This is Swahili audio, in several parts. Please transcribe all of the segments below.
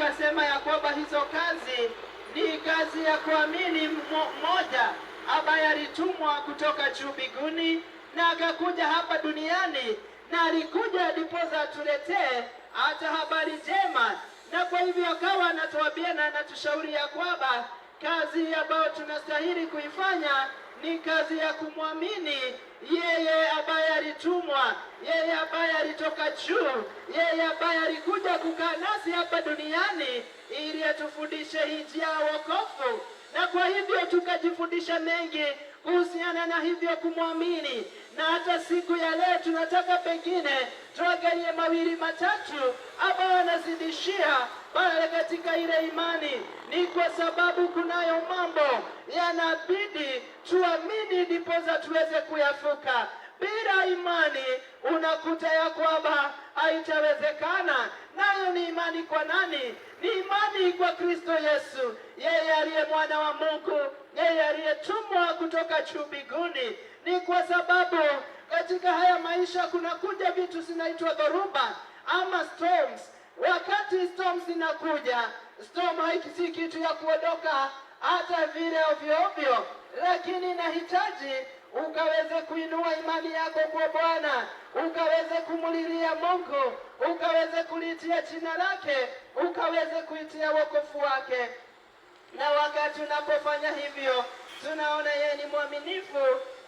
akasema ya kwamba hizo kazi ni kazi ya kuamini mmoja ambaye alitumwa kutoka juu mbinguni na akakuja hapa duniani, na alikuja ndiposa atuletee hata habari njema. Na kwa hivyo akawa anatuambia na anatushauri ya kwamba kazi ambayo tunastahili kuifanya ni kazi ya kumwamini yeye ambaye alitumwa, yeye ambaye alitoka juu, yeye ambaye alikuja kukaa nasi hapa duniani ili atufundishe hii njia ya wokovu. Na kwa hivyo tukajifundisha mengi kuhusiana na hivyo kumwamini. Na hata siku ya leo tunataka pengine tuangalie mawili matatu ambayo anazidishia pale katika ile imani. Ni kwa sababu kunayo mambo yanabidi tuamini ndiposa tuweze kuyafuka. Bila imani unakuta ya kwamba haitawezekana. Nayo ni imani kwa nani? Ni imani kwa Kristo Yesu, yeye aliye mwana wa Mungu, yeye aliyetumwa kutoka juu mbinguni. Ni kwa sababu katika haya maisha kunakuja vitu zinaitwa dhoruba ama storms. Wakati storms inakuja, storm si kitu ya kuondoka hata vile ovyo ovyo, lakini inahitaji ukaweze kuinua imani yako kwa Bwana, ukaweze kumulilia Mungu, ukaweze kulitia jina lake, ukaweze kuitia wokovu wake. Na wakati unapofanya hivyo, tunaona yeye ni mwaminifu,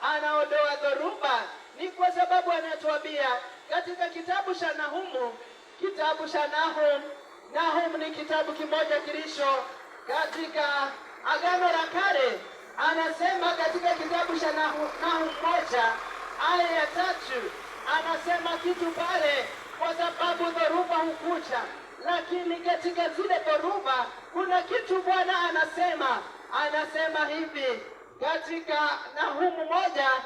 anaondoa dhoruba. Ni kwa sababu anatuambia katika kitabu cha Nahumu, kitabu cha Nahum ni kitabu kimoja kilicho katika Agano la Kale. Anasema katika kitabu cha Nahum 1 aya ya 3, anasema kitu pale, kwa sababu dhoruba hukuja, lakini katika zile dhoruba kuna kitu Bwana anasema hivi katika Nahum 1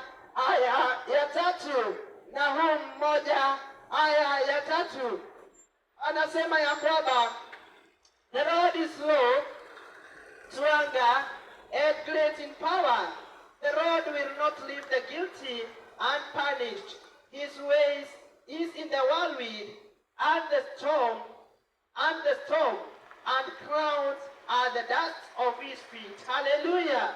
aya ya 3. Nahum 1 aya ya 3 anasema ya kwamba the Lord is slow to anger and great in power. The Lord will not leave the guilty unpunished. His ways is in the whirlwind and the storm, and clouds are the dust of his feet. Hallelujah.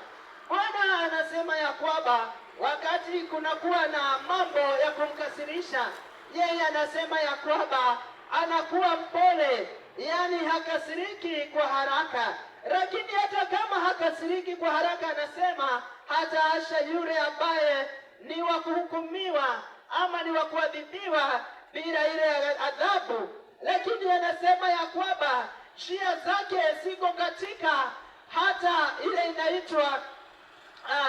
Bwana anasema ya kwamba wakati kunakuwa na mambo ya kumkasirisha, yeye anasema ya kwamba anakuwa mpole, yani hakasiriki kwa haraka. Lakini hata kama hakasiriki kwa haraka, anasema hataasha yule ambaye ni wa kuhukumiwa ama ni wa kuadhibiwa bila ile adhabu. Lakini anasema ya kwamba njia zake ziko katika hata ile inaitwa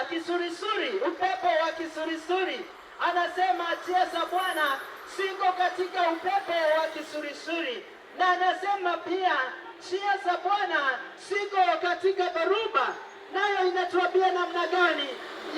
kisurisuri, upepo wa kisurisuri. Anasema njia za Bwana ziko katika upepo wa kisurisuri. Na anasema pia njia za Bwana ziko katika dhoruba. Nayo inatuambia namna gani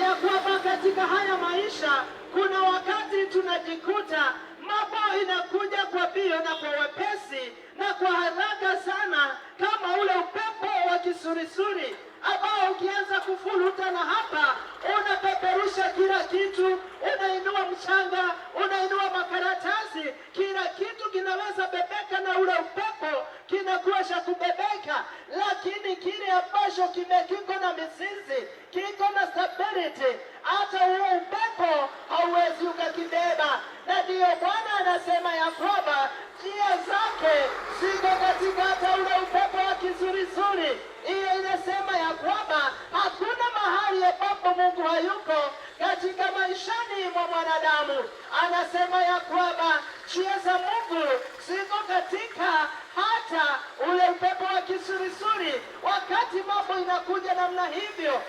ya kwamba katika haya maisha kuna wakati tunajikuta mambo inakuja kwa mbio na kwa wepesi na kwa haraka sana, kama ule upepo wa kisurisuri ambao ukianza kufuruta na hapa unapeperusha kila kitu, unainua mchanga, unainua makaratasi, kila kitu kinaweza bebeka na ule upepo kinakuwa cha kubebeka. Lakini kile ambacho kiko na mizizi, kiko na stability, hata huo upepo hauwezi ukakibeba. Na ndiyo Bwana anasema ya kwamba njia zake ziko katika hata ule upepo wa kisurisuri. Hiyo inasema ya kwamba hakuna mahali ambapo Mungu hayuko katika maishani mwa mwanadamu. Anasema ya kwamba njia za Mungu ziko katika hata ule upepo wa kisurisuri. Wakati mambo inakuja namna hivyo,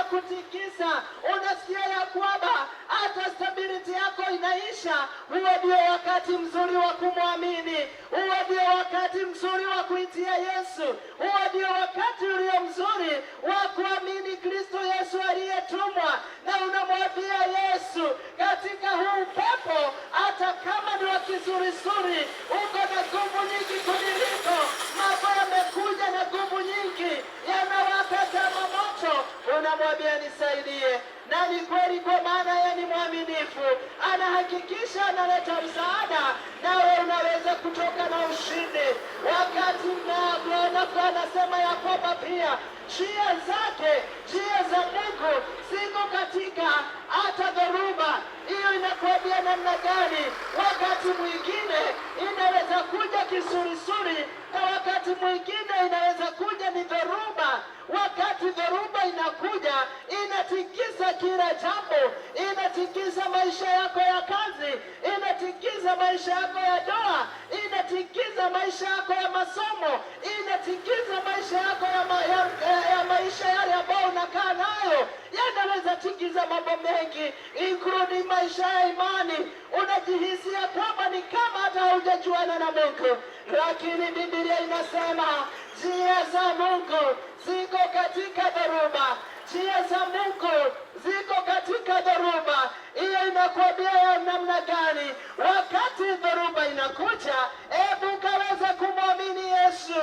yanakutikisa, unasikia ya kwamba hata stability yako inaisha. Huo ndio wakati mzuri wa kumwamini, huo ndio wakati mzuri wa kuitia Yesu, huo ndio wakati ulio mzuri wa kuamini Kristo Yesu aliyetumwa. Na unamwambia Yesu, katika huu upepo, hata kama ni wa kisurisuri, uko na nguvu nyingi kuniliko, mambo yamekuja na nguvu nyingi, yanawaka kama moto, unamwambia nisaidie. Na ni kweli, kwa maana yeye ni mwaminifu, anahakikisha analeta msaada, nawe unaweza kutoka na ushindi. Wakati kwamba pia njia zake, njia za Mungu ziko katika hata dhoruba. Hiyo inakuambia namna gani? Wakati mwingine inaweza kuja kisurisuri, na wakati mwingine inaweza kuja ni dhoruba. Wakati dhoruba inakuja, inatikisa kila jambo, inatikisa maisha yako ya kazi, inatikisa maisha yako ya ndoa, inatikisa maisha yako ya masomo, inatikisa maisha yako ya maisha yale ambayo unakaa nayo. Yanaweza tikiza mambo mengi, including maisha ya imani. Unajihisi ya kwamba ni kama hata haujajuana na Mungu, lakini Biblia inasema njia za Mungu ziko katika dhoruba. Njia za Mungu ziko katika dhoruba. Hiyo inakuambia ya namna gani? Wakati dhoruba inakuja, hebu kaweza kumwamini Yesu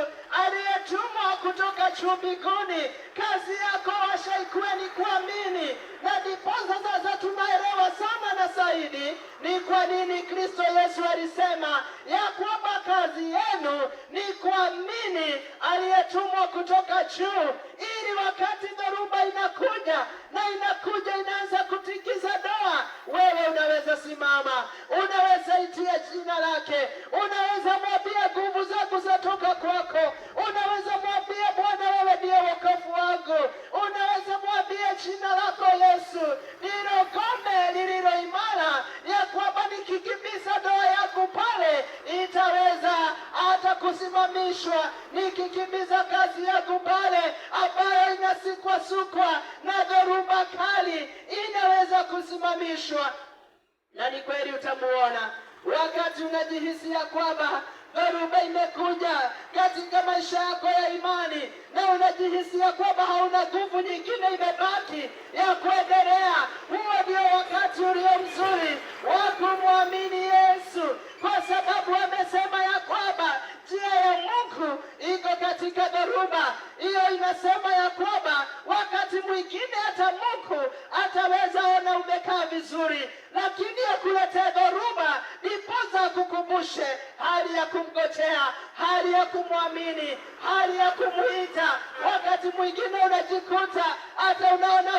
aliyetumwa kutoka juu mbinguni. Kazi yako washa ikuwe ni kuamini, na ndiposa sasa tunaelewa sana na zaidi ni kwa nini Kristo Yesu alisema ya kwamba kazi yenu ni kuamini aliyetumwa kutoka juu, ili wakati dhoruba inakuja na inaanza kutikisa doa, wewe unaweza simama, unaweza itia jina lake, unaweza mwambia nguvu zako zatoka kwako, unaweza mwambia Bwana, wewe ndiye wokovu wangu, unaweza mwambia jina lako Yesu ndilo ngome lililo imara, ya kwamba nikikimbiza doa yangu pale itaweza hata kusimamishwa, nikikimbiza kazi yangu pale ambayo inasukwasukwa na dhoruba kali inaweza kusimamishwa. Na ni kweli utamuona wakati unajihisi ya kwamba dhoruba imekuja katika maisha yako ya imani, na unajihisi ya kwamba hauna nguvu nyingine imebaki ya kuendelea. Huo ndio wakati ulio mzuri wa kumwamini Yesu, kwa sababu amesema ya kwamba njia ya Mungu iko katika dhoruba. Hiyo inasema ya kwamba wakati mwingine hata Mungu ataweza ona umekaa vizuri, lakini akuletee dhoruba ndiposa kukumbushe hali ya kumgojea, hali ya kumwamini, hali ya kumuita. Wakati mwingine unajikuta hata unaona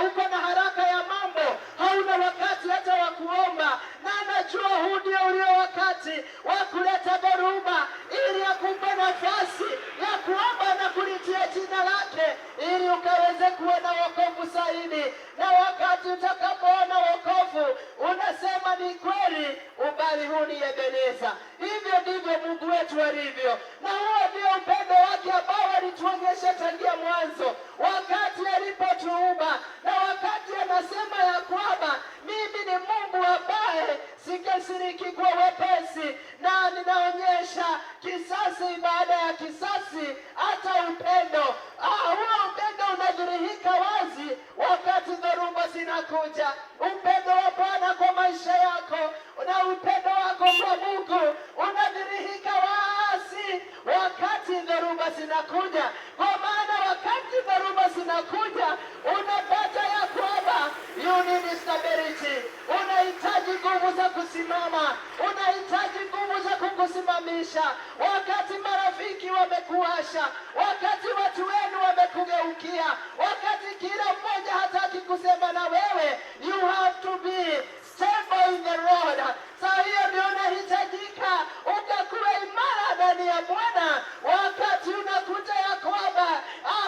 uko na haraka ya mambo, hauna wakati hata wa kuomba, na anajua huu ndio ulio wakati wa kuleta dhoruba, ili akupe nafasi ya kuomba na kulitia jina lake, ili ukaweze kuona wokovu zaidi. Na wakati utakapoona wokovu unasema ni kweli, ubali huu ni Ebeneza. Hivyo ndivyo Mungu wetu alivyo, na huo ndio upendo wake ambao alituonyesha tangia mwanzo, wakati alipotuumba, na wakati anasema ya kwamba mimi ni Mungu ambaye sikasiriki kwa wepesi, na ninaonyesha kisasi baada ya kisasi, hata upendo. Huo upendo unadhihirika wazi wakati dhoruba zinakuja. Upendo wa Bwana kwa maisha yako na upendo wako kwa Mungu unadhihirika wazi wakati dhoruba zinakuja, kwa maana wakati dhoruba zinakuja unapata ya kwamba you need stability. Unahitaji nguvu za kusimama, unahitaji nguvu za kukusimamisha. Wakati marafiki wamekuasha, wakati watu wenu wamekugeukia, wakati kila mmoja hataki kusema na wewe, you have to be stable in the Lord. Saa hiyo ndio unahitajika ukakuwa imara ndani ya Bwana. Wakati unakuta ya kwamba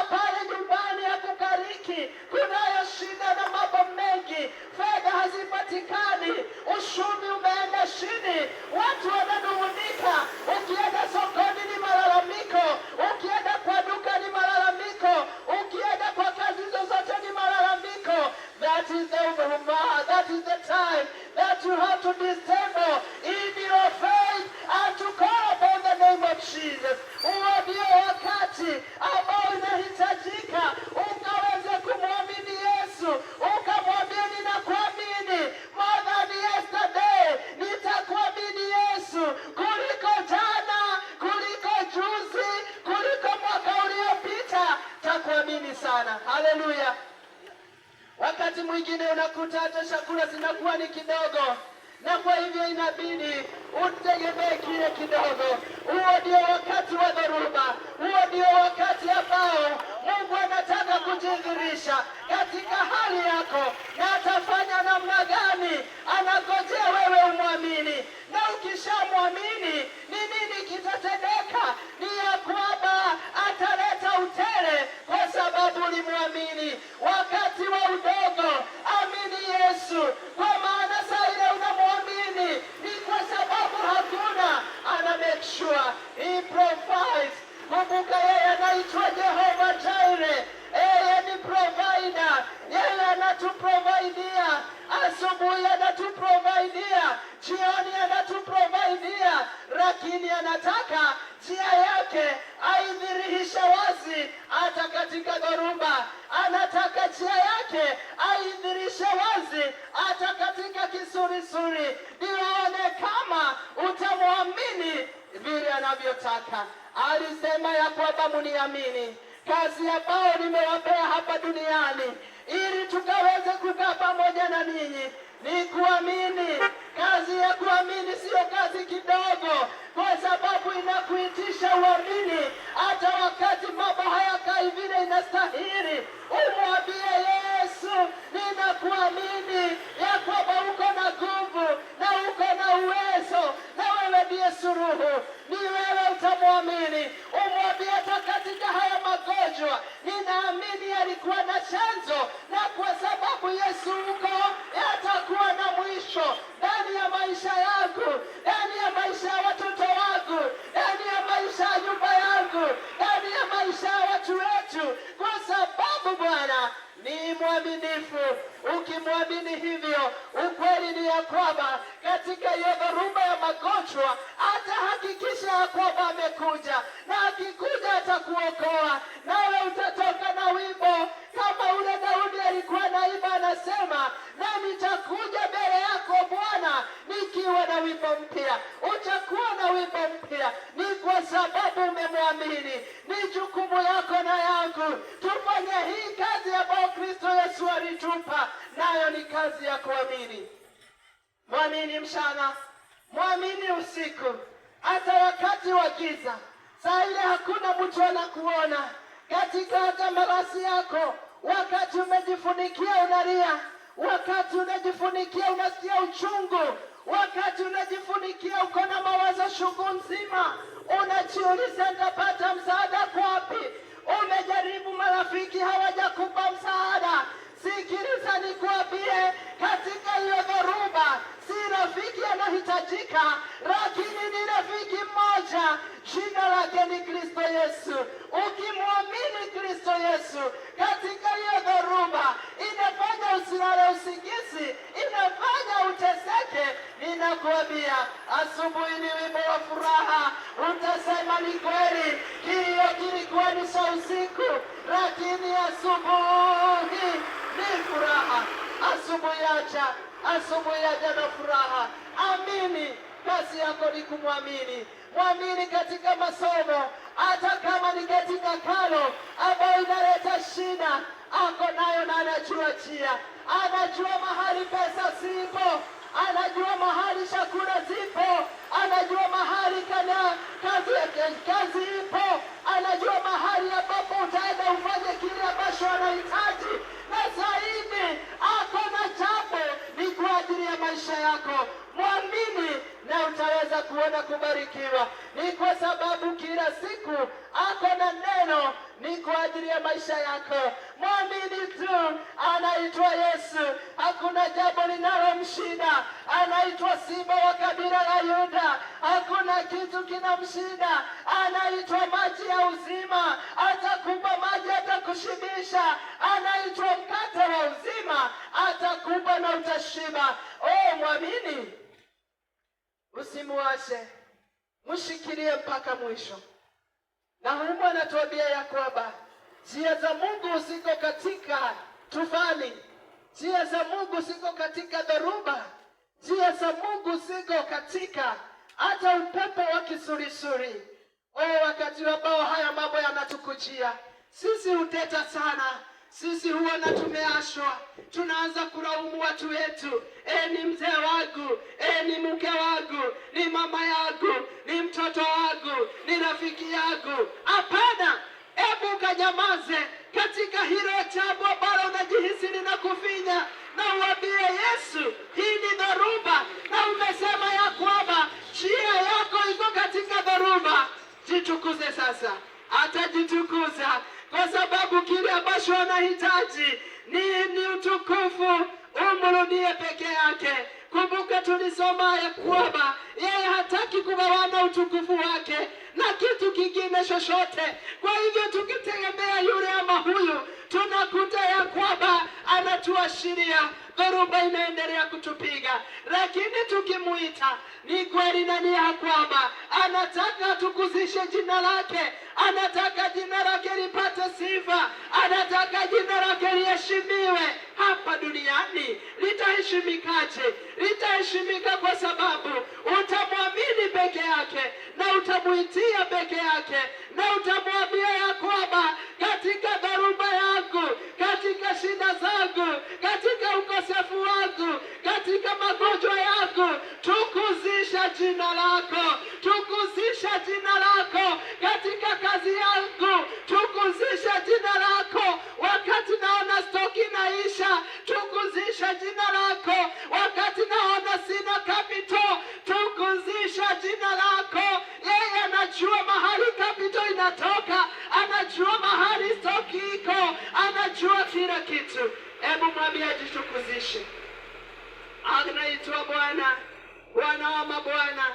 pale nyumbani hakukariki, kunayo shida na mambo mengi, fedha hazipatikani, uchumi umeenda chini, watu wananung'unika, ukienda sokoni ni malalamiko, ukienda kwa duka ni malalamiko, ukienda kwa kazi zozote ni malalamiko. That is the time that you have to be stable in your faith and to call upon the name of Jesus. Huo ndio wakati ambao unahitajika ukaweze kumwamini Yesu, ukamwambia ninakuamini more than yesterday, nitakuamini Yesu kuliko jana, kuliko juzi, kuliko mwaka uliopita, takuamini sana. Haleluya. Wakati mwingine unakuta hata chakula zinakuwa ni kidogo, na kwa hivyo inabidi utegemee kile kidogo. Huo ndio wakati wa dhoruba, huo ndio wakati maisha, katika hali yako, na atafanya namna gani? Anangojea wewe umwamini, na ukishamwamini ni nini kitatendeka? Ni ya kwamba ataleta utele, kwa sababu ulimwamini wakati wa udogo. Amini Yesu, kwa maana saa ile unamwamini ni kwa sababu hakuna, ana make sure he provides. Kumbuka yeye anaitwa Jehova Jireh, yeye ni provider. Yeye anatuprovidia asubuhi, anatuprovidia jioni, anatuprovidia, lakini anataka njia yake aidhihirishe wazi hata katika dhoruba. Anataka njia yake aidhihirishe wazi hata katika kisurisuri, nione kama utamwamini vile anavyotaka. Alisema ya kwamba muniamini kazi ambayo nimewapea hapa duniani, ili tukaweze kukaa pamoja na ninyi. Ni kuamini. Kazi ya kuamini siyo kazi kidogo, kwa sababu inakuitisha uamini hata wakati mambo hayakai vile inastahili. Umwambie Yesu, ninakuamini ya kwamba uko na nguvu na uko na uwezo, na wewe ndiye suluhu. Ni wewe utamwamini. Umwambie hata katika haya magonjwa, ninaamini yalikuwa na chanzo, na kwa sababu Yesu uko, yatakuwa na mwisho ndani ya maisha yangu, ndani ya maisha ya watoto wangu, ndani ya maisha ya nyumba yangu, ndani ya maisha ya watu wetu, kwa sababu Bwana ni mwaminifu. Ukimwamini hivyo, ukweli ni ya kwamba katika hiyo dhoruba ya magonjwa atahakikisha ya kwamba amekuja, na akikuja atakuokoa, nawe utatoka na wimbo kama ule Daudi alikuwa naimba, anasema, na nitakuja mbele yako Bwana nikiwa na wimbo mpya. Utakuwa na wimbo mpya, ni kwa sababu umemwamini. Ni jukumu yako na yangu tufanye hii kazi ambayo Kristo Yesu alitupa, nayo ni kazi ya kuamini. Mwamini mchana, mwamini usiku, hata wakati wa giza, saa ile hakuna mtu anakuona, katika hata marasi yako, wakati umejifunikia unalia, wakati unajifunikia unasikia uchungu, wakati unajifunikia uko na mawazo chungu nzima, unajiuliza nitapata msaada kwapi? Umejaribu, marafiki hawajakupa msaada. Sikiliza nikwambie, katika hiyo dhoruba si rafiki anahitajika, lakini ni rafiki mmoja, jina lake ni Kristo Yesu. Ukimwamini Kristo Yesu, katika hiyo dhoruba inafanya usilale usingizi, inafanya uteseke. Ninakuambia asubuhi ni wimbo wa furaha. Utasema ni kweli, kilio kilikuwa ni cha usiku, lakini asubuhi ni furaha. Asubuhi yaja na furaha. Amini, kazi yako ni kumwamini. Mwamini katika masomo, hata kama ni katika karo ambayo inaleta shida, ako nayo na anajua njia. Anajua mahali pesa zipo, anajua mahali chakula zipo, anajua mahali kazi ipo, anajua mahali ambapo utaenda ufanye kile ambacho anahitaji, na zaidi ako na jambo ni kwa ajili ya maisha yako. Mwamini na utaweza kuona kubarikiwa. Ni kwa sababu kila siku ako na neno ni kwa ajili ya maisha yako. Mwamini tu. Anaitwa Yesu, hakuna jambo linalomshinda. Anaitwa Simba wa kabila la Yuda, hakuna kitu kinamshinda. Anaitwa maji ya uzima, atakupa maji, atakushibisha. Anaitwa mkate wa uzima, atakupa na utashiba. Mwamini, usimuache, mshikilie mpaka mwisho. Na Mungu anatuambia ya kwamba njia za Mungu ziko katika tufani, njia za Mungu ziko katika dhoruba, njia za Mungu ziko katika hata upepo wa kisulisuli. Wakati ambao haya mambo yanatukujia, sisi huteta sana. Sisi huona tumeashwa, tunaanza kulaumu watu wetu. Ni mzee wangu, ni mke wangu, ni mama yangu, ni mtoto wangu, ni rafiki yangu. Hapana, hebu kanyamaze. katika hilo jambo ambalo unajihisi linakufinya, na uambie Yesu, hii ni dhoruba, na umesema ya kwamba njia yako iko katika dhoruba. Jitukuze sasa. Atajitukuza kwa sababu kile ambacho anahitaji ni utukufu. Umrudie peke yake. Kumbuka tulisoma ya kwamba yeye hataki kugawana utukufu wake na kitu kingine chochote. Kwa hivyo tukitegemea yule ama huyu, tunakuta ya kwamba anatuashiria dhoruba inaendelea kutupiga. Lakini tukimuita, ni kweli na ni ya kwamba anataka tukuzishe jina lake, anataka jina lake lipate sifa, anataka jina lake liheshimiwe hapa duniani. Litaheshimikaje? Litaheshimika kwa sababu utamwamini peke yake na utamuitia peke yake, na utamwambia ya kwamba katika dhoruba yangu, katika shida zangu, katika ukosefu wangu, katika magonjwa yangu, tukuzisha jina lako, tukuzisha jina lako katika kazi yangu, tukuzisha jina lako wakati naona stoki naisha, tukuzisha jina lako wakati naona sina capital, tukuzisha jina lako. Yeye anajua mahali capital inatoka, anajua mahali stoki iko, anajua kila kitu. Hebu mwambie ajitukuzishe. Anaitwa Bwana, Bwana wa mabwana.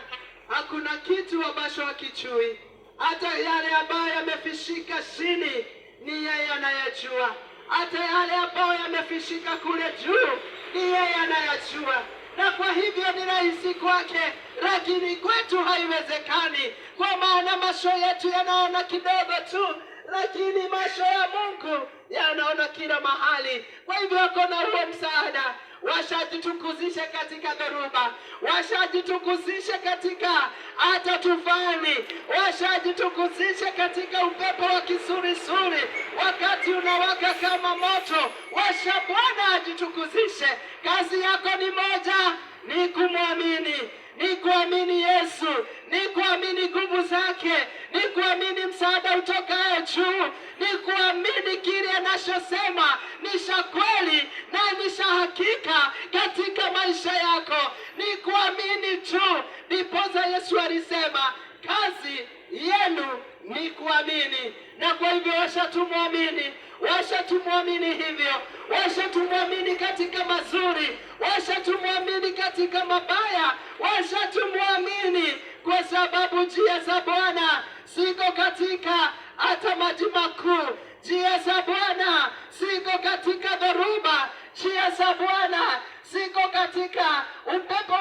Hakuna kitu ambacho hakijui. Hata yale ambayo yamefishika chini ni yeye anayajua. Hata yale ambayo yamefishika kule juu ni yeye anayajua. Na kwa hivyo ni rahisi kwake, lakini kwetu haiwezekani, kwa maana macho yetu yanaona kidogo tu, lakini macho ya Mungu yanaona kila mahali. Kwa hivyo akona huo msaada. Washajitukuzishe katika dhoruba, washajitukuzishe katika hata tufani, washajitukuzishe katika upepo wa kisurisuri, wakati unawaka kama moto. Washa Bwana ajitukuzishe. Kazi yako ni moja, ni kumwamini, ni kuamini Yesu, ni kuamini nguvu zake, ni kuamini msaada utokayo juu, ni kuamini kile anachosema ni cha kweli na ni cha hakika katika maisha yako, ni kuamini tu. Ndiposa Yesu alisema kazi yenu ni kuamini. Na kwa hivyo washatumwamini, washatumwamini hivyo, washatumwamini katika mazuri, washatumwamini katika mabaya, washatumwamini kwa sababu njia za Bwana siko katika hata maji makuu. Njia za Bwana siko katika dhoruba. Njia za Bwana siko katika upepo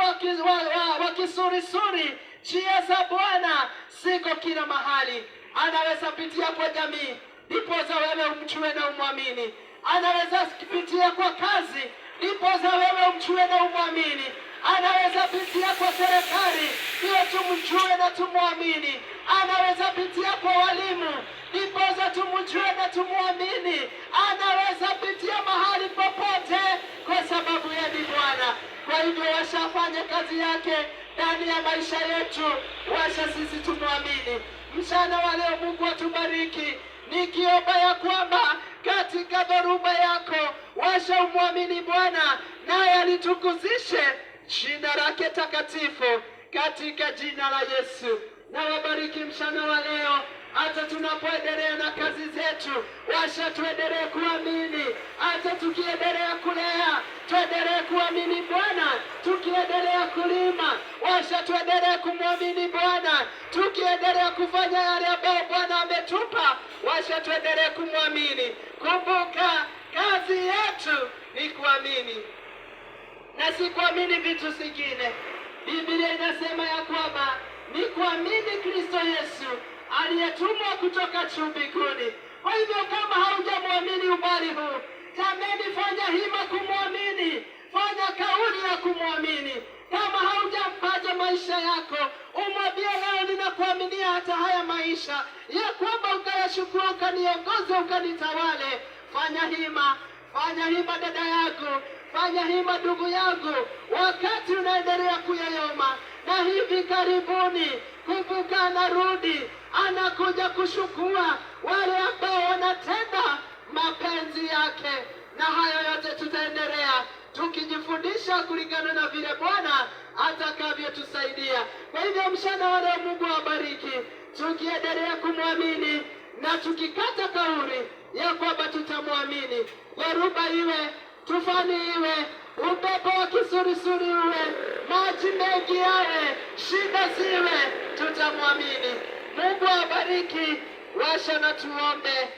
wa kisurisuri. Njia za Bwana siko kila mahali. Anaweza pitia kwa jamii, ndiposa wewe umjue na umwamini. Anaweza kupitia kwa kazi, ndiposa wewe umjue na umwamini. Anaweza pitia kwa serikali, ndio tumjue na tumwamini. Anaweza pitia kwa walimu, ndiposa tumjue na tumwamini. Anaweza pitia mahali popote kwa sababu yeye ni Bwana. Kwa hivyo washafanya kazi yake ndani ya maisha yetu, washa sisi tumwamini. Mchana wa leo Mungu atubariki, nikiomba ya kwamba katika dhoruba yako washa umwamini Bwana, naye alitukuzishe jina lake takatifu katika jina la Yesu. Na wabariki mchana wa leo, hata tunapoendelea na kazi zetu, washa tuendelee kuamini. Hata tukiendelea kulea, tuendelee kuamini Bwana. Tukiendelea kulima, washa tuendelee kumwamini Bwana. Tukiendelea kufanya yale ambayo Bwana ametupa, washa tuendelee kumwamini. Kumbuka kazi yetu ni kuamini na si kuamini vitu vingine. Biblia inasema ya kwamba ni kuamini Kristo Yesu aliyetumwa kutoka juu mbinguni. Kwa hivyo kama haujamwamini umbali huu, jameni, fanya hima kumwamini, fanya kauli ya kumwamini. Kama haujampaja maisha yako, umwambie leo, ninakuaminia hata haya maisha ya kwamba ukayachukua, ukaniongoze, ukanitawale. Fanya hima, fanya hima dada yangu, fanya hima ndugu yangu, wakati unaendelea kuyayoma. Na hivi karibuni, kumbuka, anarudi, anakuja kuchukua wale ambao wanatenda mapenzi yake, na hayo yote tutaendelea tukijifundisha kulingana na vile Bwana atakavyotusaidia. Kwa hivyo mchana wa leo Mungu awabariki, tukiendelea kumwamini na tukikata kauli ya kwamba tutamwamini. Dhoruba iwe, tufani iwe, upepo wa kisurisuri uwe, maji mengi yawe, shida ziwe, tutamwamini. Mungu awabariki. Washa na tuombe.